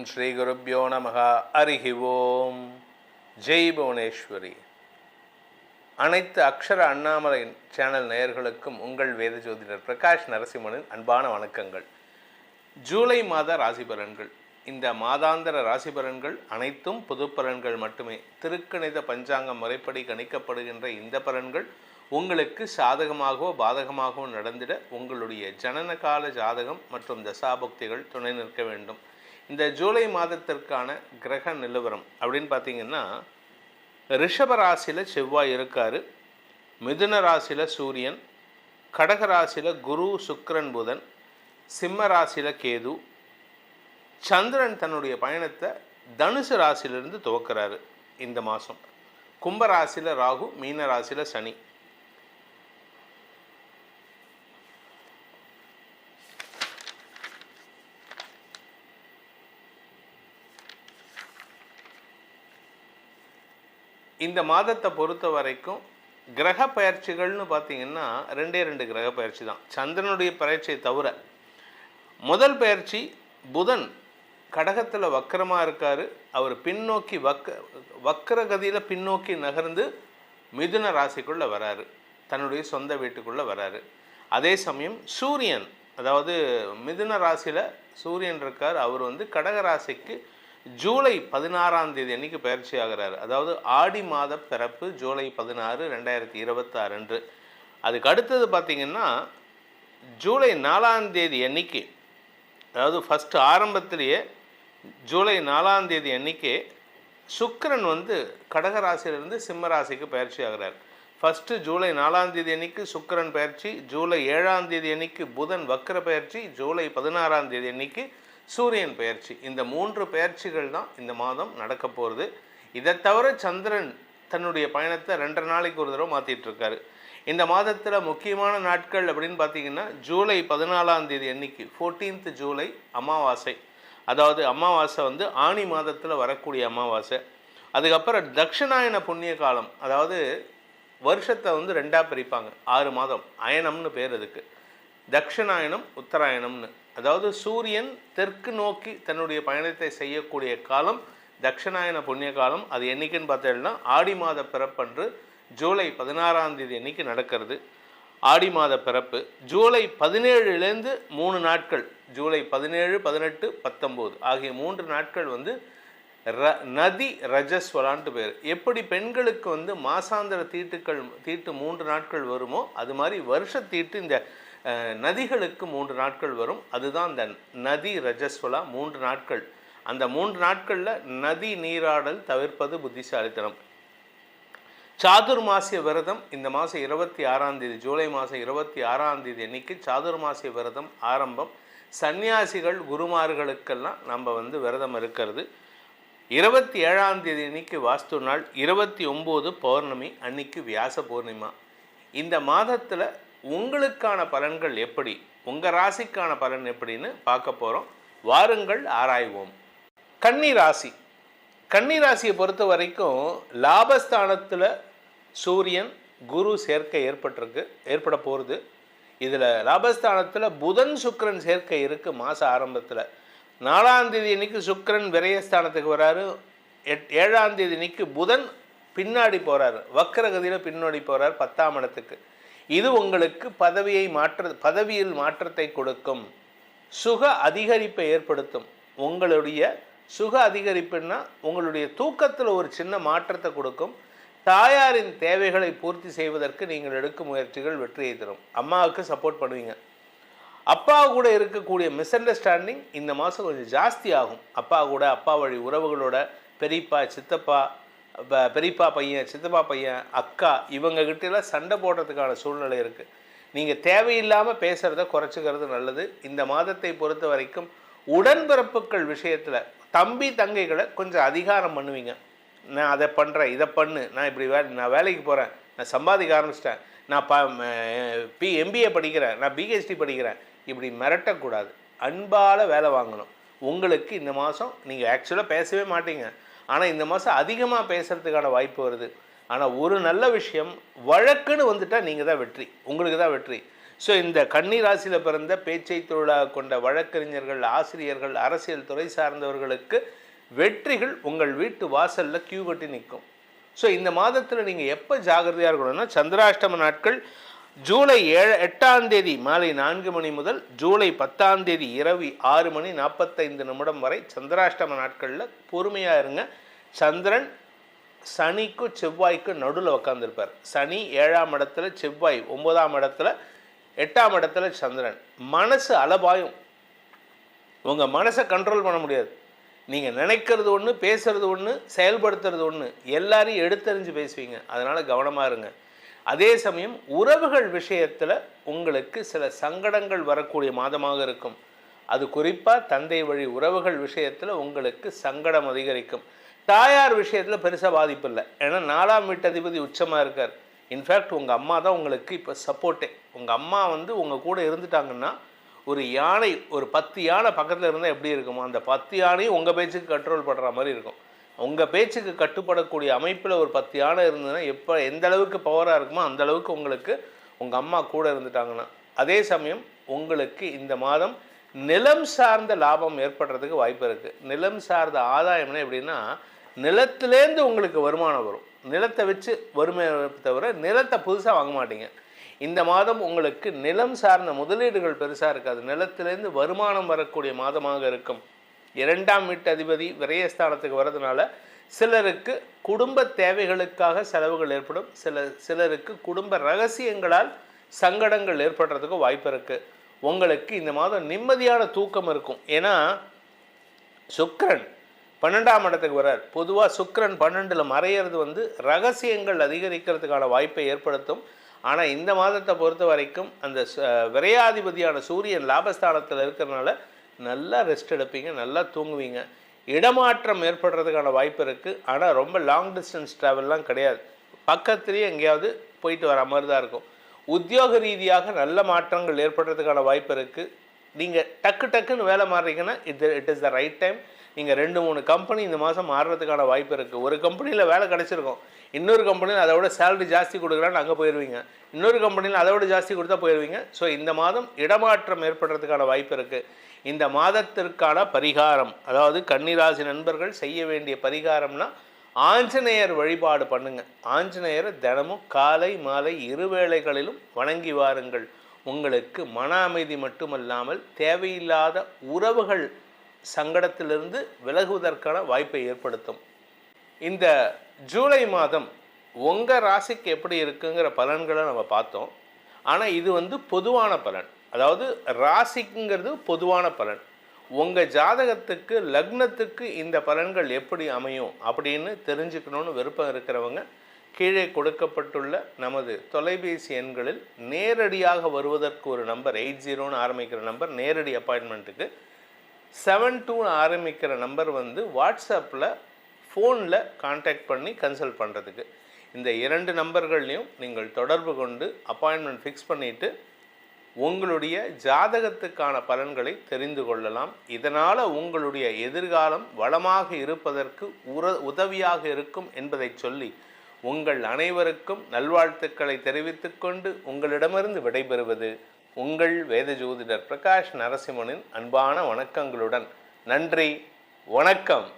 ஸ்ரீ குருப்யோ நமஹ. ஹரிஹி ஓம். ஜெய் புவனேஸ்வரி. அனைத்து அக்ஷர அண்ணாமலை சேனல் நேயர்களுக்கும் உங்கள் வேத ஜோதிடர் பிரகாஷ் நரசிம்மனின் அன்பான வணக்கங்கள். ஜூலை மாத ராசி பலன்கள். இந்த மாதாந்திர ராசி பலன்கள் அனைத்தும் பொது பலன்கள் மட்டுமே. திருக்கணித பஞ்சாங்கம் முறைப்படி கணிக்கப்படுகின்ற இந்த பலன்கள் உங்களுக்கு சாதகமாகவோ பாதகமாகவோ நடந்திட உங்களுடைய ஜனன கால ஜாதகம் மற்றும் தசாபுக்திகள் துணை நிற்க வேண்டும். இந்த ஜூலை மாதத்திற்கான கிரக நிலவரம் அப்படின்னு பார்த்தீங்கன்னா, ரிஷப ராசியில் செவ்வாய் இருக்கார், மிதுன ராசியில் சூரியன், கடக ராசியில் குரு சுக்கிரன் புதன், சிம்ம ராசியில் கேது, சந்திரன் தன்னுடைய பயணத்தை தனுசு ராசியிலிருந்து துவக்கிறாரு இந்த மாதம். கும்ப ராசியில் ராகு, மீன ராசியில் சனி. இந்த மாதத்தை பொறுத்த வரைக்கும் கிரக பயிற்சிகள்னு பார்த்தீங்கன்னா ரெண்டு கிரக பயிற்சி தான். சந்திரனுடைய பயிற்சியை தவிர முதல் பயிற்சி புதன் கடகத்தில் வக்கரமாக இருக்கார். அவர் பின்னோக்கி வக்கரகதியில் பின்னோக்கி நகர்ந்து மிதுன ராசிக்குள்ளே வராரு, தன்னுடைய சொந்த வீட்டுக்குள்ளே வராரு. அதே சமயம் சூரியன், அதாவது மிதுன ராசியில் சூரியன் இருக்கார், அவர் கடக ராசிக்கு ஜூலை 16ஆம் தேதி அன்றைக்கி பயிற்சி ஆகிறார். அதாவது ஆடி மாத பிறப்பு ஜூலை 16, 2026 அன்று. அதுக்கு அடுத்தது பார்த்திங்கன்னா ஜூலை 4ஆம் தேதி அன்றைக்கி, அதாவது ஃபஸ்ட்டு ஆரம்பத்திலேயே ஜூலை 4ஆம் தேதி அன்றைக்கி சுக்கிரன் கடக ராசியிலிருந்து சிம்ம ராசிக்கு பயிற்சி ஆகிறார். ஃபஸ்ட்டு ஜூலை 4ஆம் தேதி அன்றைக்கி சுக்கிரன் பயிற்சி, ஜூலை 7ஆம் தேதி அன்றைக்கி புதன் வக்கர பயிற்சி, ஜூலை 16ஆம் தேதி அன்றைக்கி சூரியன் பயிற்சி. இந்த 3 பயிற்சிகள் தான் இந்த மாதம் நடக்க போகிறது. இதை தவிர சந்திரன் தன்னுடைய பயணத்தை 2 நாளைக்கு ஒரு தடவை மாற்றிட்டுருக்காரு. இந்த மாதத்தில் முக்கியமான நாட்கள் அப்படின்னு பார்த்தீங்கன்னா, ஜூலை 14ஆம் தேதி அன்னைக்கு 14th ஜூலை அமாவாசை. அதாவது அமாவாசை ஆனி மாதத்தில் வரக்கூடிய அமாவாசை. அதுக்கப்புறம் தட்சிணாயன புண்ணிய காலம், அதாவது வருஷத்தை 2ஆக பிரிப்பாங்க. 6 மாதம், அயனம்னு பேர் அதுக்கு. தட்சிணாயனம், உத்தராயணம்னு. அதாவது சூரியன் தெற்கு நோக்கி தன்னுடைய பயணத்தை செய்யக்கூடிய காலம் தட்சிணாயன புண்ணிய காலம். அது என்றைக்குன்னு பார்த்தீங்கன்னா ஆடி மாத பிறப்பன்று ஜூலை 16ஆம் தேதி அன்றைக்கி நடக்கிறது. ஆடி மாத பிறப்பு ஜூலை 17லேருந்து 3 நாட்கள், ஜூலை 17, 18, 19 ஆகிய 3 நாட்கள் நதி ரஜஸ்வலான்ட்டு பேர். எப்படி பெண்களுக்கு மாசாந்திர தீட்டு 3 நாட்கள் வருமோ, அது மாதிரி வருஷ தீட்டு இந்த நதிகளுக்கு 3 நாட்கள் வரும். அதுதான் இந்த நதி ரஜஸ்வலா 3 நாட்கள். அந்த 3 நாட்களில் நதி நீராடல் தவிர்ப்பது புத்திசாலித்தனம். சாதுர்மாசிய விரதம் இந்த மாதம் 26ஆம் தேதி, ஜூலை மாதம் 26ஆம் தேதி அன்னைக்கு சாதுர்மாசிய விரதம் ஆரம்பம். சன்னியாசிகள் குருமார்களுக்கெல்லாம் நம்ம விரதம் இருக்கிறது. 27ஆம் தேதி அன்னைக்கு வாஸ்து நாள், 29 பௌர்ணமி அன்னைக்கு வியாச பூர்ணிமா. இந்த மாதத்தில் உங்களுக்கான பலன்கள் எப்படி, உங்கள் ராசிக்கான பலன் எப்படின்னு பார்க்க போகிறோம். வாருங்கள் ஆராய்வோம். கன்னி ராசி. கன்னி ராசியை பொறுத்த வரைக்கும் லாபஸ்தானத்தில் சூரியன் குரு சேர்க்கை ஏற்பட போகிறது. இதில் லாபஸ்தானத்தில் புதன் சுக்கிரன் சேர்க்கை இருக்குது. மாத ஆரம்பத்தில் 4ஆம் தேதி அன்னைக்கு சுக்கிரன் விரயஸ்தானத்துக்கு வராரு. 7ஆம் தேதி அன்னைக்கு புதன் பின்னாடி போகிறார், வக்கரகதியில் பின்னாடி போகிறார் 10ஆம் இடத்துக்கு. இது உங்களுக்கு பதவியில் மாற்றத்தை கொடுக்கும், சுக அதிகரிப்பை ஏற்படுத்தும். உங்களுடைய சுக அதிகரிப்புன்னா உங்களுடைய தூக்கத்தில் ஒரு சின்ன மாற்றத்தை கொடுக்கும். தாயாரின் தேவைகளை பூர்த்தி செய்வதற்கு நீங்கள் எடுக்கும் முயற்சிகள் வெற்றியை தரும். அம்மாவுக்கு சப்போர்ட் பண்ணுவீங்க. அப்பா கூட இருக்கக்கூடிய மிஸ் அண்டர்ஸ்டாண்டிங் இந்த மாதம் கொஞ்சம் ஜாஸ்தி ஆகும். அப்பா வழி உறவுகளோட, பெரியப்பா சித்தப்பா, பெரியப்பா பையன் சித்தப்பா பையன் அக்கா இவங்ககிட்டலாம் சண்டை போடுறதுக்கான சூழ்நிலை இருக்குது. நீங்கள் தேவையில்லாமல் பேசுகிறத குறைச்சிக்கிறது நல்லது. இந்த மாதத்தை பொறுத்த வரைக்கும் உடன்பிறப்புகள் விஷயத்தில் தம்பி தங்கைகளை கொஞ்சம் அதிகாரம் பண்ணுவீங்க. நான் அதை பண்ணுறேன், இதை பண்ணு, நான் வேலைக்கு போகிறேன், நான் சம்பாதிக்க ஆரம்பிச்சிட்டேன், நான் MBA படிக்கிறேன், நான் PhD படிக்கிறேன், இப்படி மிரட்டக்கூடாது. அன்பால் வேலை வாங்கணும். உங்களுக்கு இந்த மாதம் நீங்கள் ஆக்சுவலாக பேசவே மாட்டீங்க, ஆனால் இந்த மாதம் அதிகமாக பேசுகிறதுக்கான வாய்ப்பு வருது. ஆனால் ஒரு நல்ல விஷயம், வழக்குன்னு வந்துட்டால் நீங்கள் தான் வெற்றி, உங்களுக்கு தான் வெற்றி. ஸோ இந்த கன்னி ராசியில் பிறந்த பேச்சை தொழிலாக கொண்ட வழக்கறிஞர்கள், ஆசிரியர்கள், அரசியல் துறை சார்ந்தவர்களுக்கு வெற்றிகள் உங்கள் வீட்டு வாசலில் கியூ கட்டி நிற்கும். ஸோ இந்த மாதத்தில் நீங்கள் எப்போ ஜாகிரதையாக இருக்கணும்னா, சந்திராஷ்டம நாட்கள் ஜூலை 8ஆம் தேதி மாலை 4 மணி முதல் ஜூலை 10ஆம் தேதி இரவு 6 மணி 45 நிமிடம் வரை சந்திராஷ்டம நாட்களில் பொறுமையாக இருங்க. சந்திரன் சனிக்கும் செவ்வாய்க்கும் நடுவில் உட்காந்துருப்பார். சனி 7ஆம் இடத்துல, செவ்வாய் 9ஆம் இடத்துல, 8ஆம் இடத்துல சந்திரன். மனசு அலபாயும். உங்கள் மனசை கண்ட்ரோல் பண்ண முடியாது. நீங்கள் நினைக்கிறது ஒன்று, பேசுகிறது ஒன்று, செயல்படுத்துறது ஒன்று, எல்லாரையும் எடுத்தறிஞ்சு பேசுவீங்க. அதனால் கவனமாக இருங்க. அதே சமயம் உறவுகள் விஷயத்தில் உங்களுக்கு சில சங்கடங்கள் வரக்கூடிய மாதமாக இருக்கும். அது குறிப்பாக தந்தை வழி உறவுகள் விஷயத்தில் உங்களுக்கு சங்கடம் அதிகரிக்கும். தாயார் விஷயத்தில் பெருசாக பாதிப்பு இல்லை. ஏன்னா 4ஆம் வீட்டதிபதி உச்சமாக இருக்கார். இன்ஃபேக்ட் உங்கள் அம்மா தான் உங்களுக்கு இப்போ சப்போர்ட்டே. உங்கள் அம்மா உங்கள் கூட இருந்துட்டாங்கன்னா, ஒரு யானை, ஒரு 10 யானை பக்கத்தில் இருந்தால் எப்படி இருக்குமோ, அந்த 10 யானையும் உங்கள் பேச்சுக்கு கண்ட்ரோல் பண்ணுற மாதிரி இருக்கும். உங்கள் பேச்சுக்கு கட்டுப்படக்கூடிய அமைப்பில் ஒரு 10 யானை இருந்ததுன்னா எந்த அளவுக்கு பவராக இருக்குமோ அந்த அளவுக்கு உங்களுக்கு உங்கள் அம்மா கூட இருந்துட்டாங்கன்னா. அதே சமயம் உங்களுக்கு இந்த மாதம் நிலம் சார்ந்த லாபம் ஏற்படுறதுக்கு வாய்ப்பு இருக்குது. நிலம் சார்ந்த ஆதாயம்னா எப்படின்னா, நிலத்திலேருந்து உங்களுக்கு வருமானம் வரும். நிலத்தை வச்சு வறுமை தவிர நிலத்தை புதுசாக வாங்க மாட்டீங்க. இந்த மாதம் உங்களுக்கு நிலம் சார்ந்த முதலீடுகள் பெருசாக இருக்காது. நிலத்திலேருந்து வருமானம் வரக்கூடிய மாதமாக இருக்கும். 2ஆம் வீட்டு அதிபதி விரயஸ்தானத்துக்கு வர்றதுனால சிலருக்கு குடும்ப தேவைகளுக்காக செலவுகள் ஏற்படும். சிலருக்கு குடும்ப ரகசியங்களால் சங்கடங்கள் ஏற்படுறதுக்கு வாய்ப்பு இருக்குது. உங்களுக்கு இந்த மாதம் நிம்மதியான தூக்கம் இருக்கும். ஏன்னா சுக்கிரன் 12ஆம் இடத்துக்கு வர்றார். பொதுவாக சுக்கிரன் 12ல் மறையிறது ரகசியங்கள் அதிகரிக்கிறதுக்கான வாய்ப்பை ஏற்படுத்தும். ஆனால் இந்த மாதத்தை பொறுத்த வரைக்கும் அந்த விரையாதிபதியான சூரியன் லாபஸ்தானத்தில் இருக்கிறதுனால நல்லா ரெஸ்ட் எடுப்பீங்க, நல்லா தூங்குவீங்க. இடமாற்றம் ஏற்படுறதுக்கான வாய்ப்பு இருக்குது. ஆனால் ரொம்ப லாங் டிஸ்டன்ஸ் ட்ராவல்லாம் கிடையாது. பக்கத்துலேயே எங்கேயாவது போயிட்டு வர மாதிரி தான் இருக்கும். உத்தியோக ரீதியாக நல்ல மாற்றங்கள் ஏற்படுறதுக்கான வாய்ப்பு இருக்குது. நீங்கள் டக்குன்னு வேலை மாறுறீங்கன்னா it is the right time. நீங்கள் 2-3 கம்பெனி இந்த மாதம் மாறுறதுக்கான வாய்ப்பு இருக்குது. ஒரு கம்பெனியில் வேலை கிடச்சிருக்கும், இன்னொரு கம்பெனியில் அதை விட சேலரி ஜாஸ்தி கொடுக்குறான்னு அங்கே போயிடுவீங்க. இன்னொரு கம்பெனியில் அதை விட ஜாஸ்தி கொடுத்தா போயிடுவீங்க. ஸோ இந்த மாதம் இடமாற்றம் ஏற்படுறதுக்கான வாய்ப்பு இருக்குது. இந்த மாதத்திற்கான பரிகாரம், அதாவது கன்னிராசி நண்பர்கள் செய்ய வேண்டிய பரிகாரம்னா, ஆஞ்சநேயர் வழிபாடு பண்ணுங்க. ஆஞ்சநேயரை தினமும் காலை மாலை 2 வேளைகளிலும் வணங்கி வாருங்கள். உங்களுக்கு மன அமைதி மட்டுமல்லாமல் தேவையில்லாத உறவுகள் சங்கடத்திலிருந்து விலகுவதற்கான வாய்ப்பை ஏற்படுத்தும். இந்த ஜூலை மாதம் உங்கள் ராசிக்கு எப்படி இருக்குங்கிற பலன்களை நம்ம பார்த்தோம். ஆனால் இது பொதுவான பலன். அதாவது ராசிக்குங்கிறது பொதுவான பலன். உங்கள் ஜாதகத்துக்கு, லக்னத்துக்கு இந்த பலன்கள் எப்படி அமையும் அப்படின்னு தெரிஞ்சுக்கணுன்னு விருப்பம் இருக்கிறவங்க கீழே கொடுக்கப்பட்டுள்ள நமது தொலைபேசி எண்களில் நேரடியாக வருவதற்கு ஒரு நம்பர் 80ன்னு ஆரம்பிக்கிற நம்பர் நேரடி அப்பாயின்மெண்ட்டுக்கு, 72 ஆரம்பிக்கிற நம்பர் வாட்ஸ்அப்பில் ஃபோனில் கான்டாக்ட் பண்ணி கன்சல்ட் பண்ணுறதுக்கு. இந்த 2 நம்பர்கள்லையும் நீங்கள் தொடர்பு கொண்டு அப்பாயின்மெண்ட் ஃபிக்ஸ் பண்ணிவிட்டு உங்களுடைய ஜாதகத்துக்கான பலன்களை தெரிந்து கொள்ளலாம். இதனால் உங்களுடைய எதிர்காலம் வளமாக இருப்பதற்கு உதவியாக இருக்கும் என்பதை சொல்லி உங்கள் அனைவருக்கும் நல்வாழ்த்துக்களை தெரிவித்துக்கொண்டு உங்களிடமிருந்து விடைபெறுவது உங்கள் வேத ஜோதிடர் பிரகாஷ் நரசிம்மனின் அன்பான வணக்கங்களுடன். நன்றி, வணக்கம்.